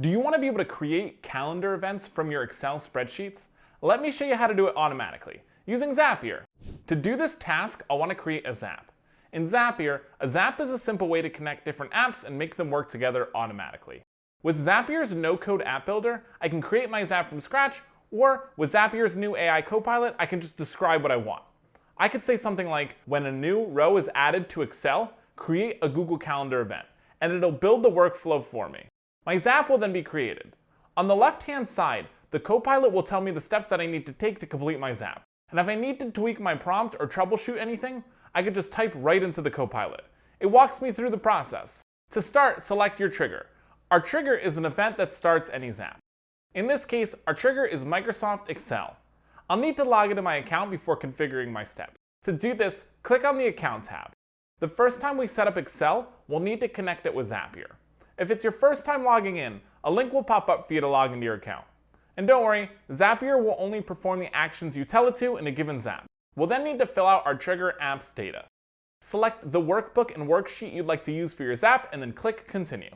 Do you want to be able to create calendar events from your Excel spreadsheets? Let me show you how to do it automatically, using Zapier. To do this task, I'll want to create a Zap. In Zapier, a Zap is a simple way to connect different apps and make them work together automatically. With Zapier's no-code app builder, I can create my Zap from scratch, or with Zapier's new AI Copilot, I can just describe what I want. I could say something like, when a new row is added to Excel, create a Google Calendar event, and it'll build the workflow for me. My Zap will then be created. On the left-hand side, the Copilot will tell me the steps that I need to take to complete my Zap. And if I need to tweak my prompt or troubleshoot anything, I could just type right into the Copilot. It walks me through the process. To start, select your trigger. Our trigger is an event that starts any Zap. In this case, our trigger is Microsoft Excel. I'll need to log into my account before configuring my steps. To do this, click on the Account tab. The first time we set up Excel, we'll need to connect it with Zapier. If it's your first time logging in, a link will pop up for you to log into your account. And don't worry, Zapier will only perform the actions you tell it to in a given Zap. We'll then need to fill out our trigger apps data. Select the workbook and worksheet you'd like to use for your Zap and then click Continue.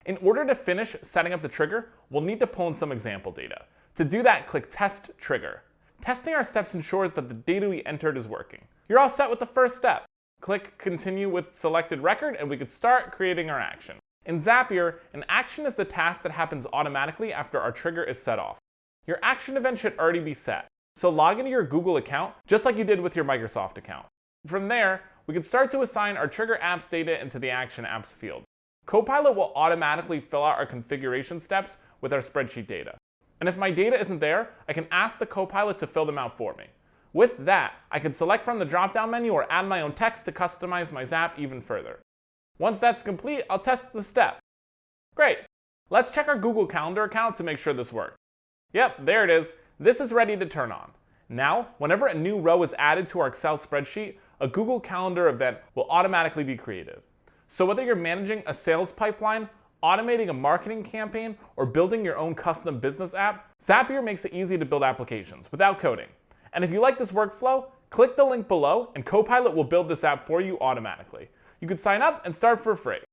In order to finish setting up the trigger, we'll need to pull in some example data. To do that, click Test Trigger. Testing our steps ensures that the data we entered is working. You're all set with the first step. Click Continue with selected record and we could start creating our action. In Zapier, an action is the task that happens automatically after our trigger is set off. Your action event should already be set, so log into your Google account just like you did with your Microsoft account. From there, we can start to assign our trigger apps data into the Action Apps field. Copilot will automatically fill out our configuration steps with our spreadsheet data. And if my data isn't there, I can ask the Copilot to fill them out for me. With that, I can select from the drop-down menu or add my own text to customize my Zap even further. Once that's complete, I'll test the step. Great! Let's check our Google Calendar account to make sure this works. Yep, there it is. This is ready to turn on. Now, whenever a new row is added to our Excel spreadsheet, a Google Calendar event will automatically be created. So whether you're managing a sales pipeline, automating a marketing campaign, or building your own custom business app, Zapier makes it easy to build applications without coding. And if you like this workflow, click the link below and Copilot will build this app for you automatically. You can sign up and start for free.